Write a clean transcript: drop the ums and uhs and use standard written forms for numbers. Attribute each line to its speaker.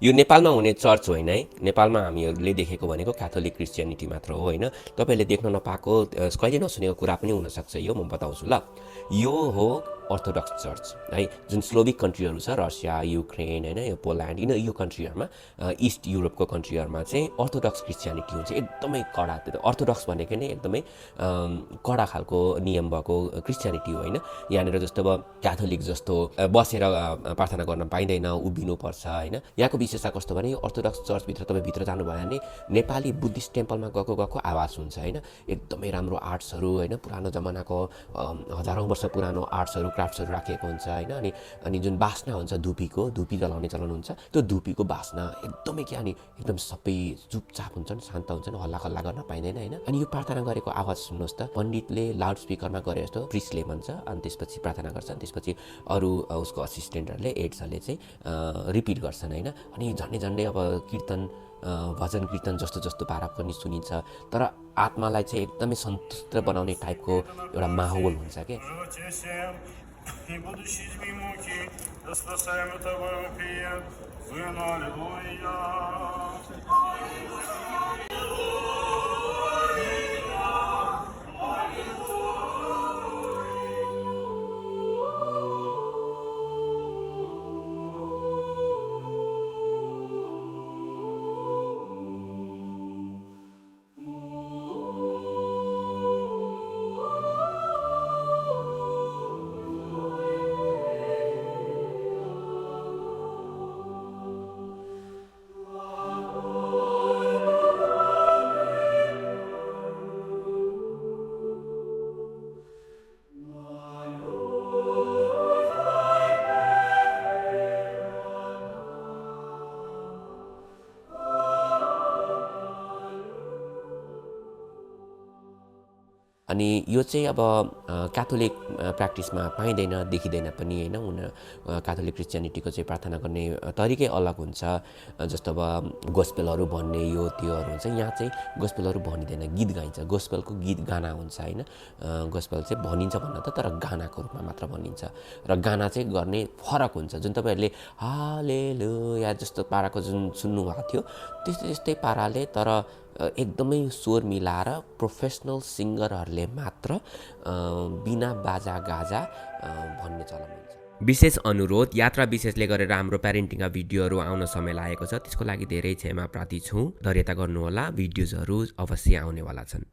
Speaker 1: यो नेपालमा हुने चर्च होइन है। नेपालमा हामीहरूले देखेको भनेको क्याथोलिक क्रिस्चियनिटी मात्र हो होइन। तपाईँहरूले देख्न नपाएको कहिले नसुनेको कुरा पनि हुनसक्छ, यो म बताउँछु ल। यो हो अर्थोडक्स चर्च है, जुन स्लोभिक कन्ट्रीहरू छ, रसिया, युक्रेन होइन, यो पोल्यान्ड, यो कन्ट्रीहरूमा, इस्ट युरोपको कन्ट्रीहरूमा चाहिँ अर्थोडक्स क्रिस्चियनिटी हुन्छ एकदमै कडा। अर्थोडक्स भनेको नै एकदमै कडा खालको नियम भएको क्रिस्चियनिटी हो होइन। यहाँनिर जस्तो अब क्याथोलिक जस्तो बसेर प्रार्थना गर्न पाइँदैन, उभिनुपर्छ होइन। यहाँको विशेषता कस्तो भने अर्थोडक्स चर्चभित्र तपाईँ भित्र जानुभयो भने नेपाली बुद्धिस्ट टेम्पलमा गएको आवाज हुन्छ होइन। एकदमै राम्रो आर्ट्सहरू होइन, पुरानो जमानाको हजारौँ वर्ष पुरानो आर्ट्सहरू क्राफ्ट्सहरू राखिएको हुन्छ होइन। अनि जुन बास्ना हुन्छ धुपी जलाउने चलन हुन्छ, त्यो धुपीको बास्ना एकदमै क्या, अनि एकदम सबै चुपचाप हुन्छन्, शान्त हुन्छन्, हल्ला खल्ला गर्न पाइँदैन होइन। अनि यो प्रार्थना गरेको आवाज सुन्नुहोस् त, पण्डितले लाउड स्पिकरमा गरे जस्तो प्रिस्टले भन्छ, अनि त्यसपछि प्रार्थना गर्छन्, त्यसपछि अरू उसको असिस्टेन्टहरूले, एड्सहरूले चाहिँ रिपिट गर्छन् होइन। अनि झन्डै अब कीर्तन, भजन कीर्तन जस्तो पारा पनि सुनिन्छ, तर आत्मालाई चाहिँ एकदमै सन्तुष्ट बनाउने टाइपको एउटा माहौल हुन्छ क्या। अनि यो चाहिँ अब क्याथोलिक प्र्याक्टिसमा पाइँदैन, देखिँदैन पनि होइन। क्याथोलिक क्रिस्चियनिटीको चाहिँ प्रार्थना गर्ने तरिकै अलग हुन्छ। जस्तो अब गोस्पेलहरू भन्ने यो त्योहरू हुन्छ, यहाँ चाहिँ गोस्पेलहरू भनिँदैन, गीत गाइन्छ। गोस्पेलको गीत गाना हुन्छ होइन। गोस्पेल चाहिँ भनिन्छ भन्न त, तर गानाको रूपमा मात्र भनिन्छ, र गाना चाहिँ गर्ने फरक हुन्छ। जुन तपाईँहरूले हालेलुया जस्तो पाराको जुन सुन्नुभएको थियो, त्यस्तै पाराले, तर एकदमै स्वर मिलाएर प्रोफेसनल सिङ्गरहरूले मात्र बिना बाजा गाजा भन्ने चलन हुन्छ। विशेष अनुरोध, यात्रा विशेषले गरेर हाम्रो प्यारेन्टिङका भिडियोहरू आउन समय लागेको छ, त्यसको लागि धेरै क्षमा प्रार्थी छौँ, धैर्यता गर्नुहोला। भिडियोजहरू अवश्य आउनेवाला छन्।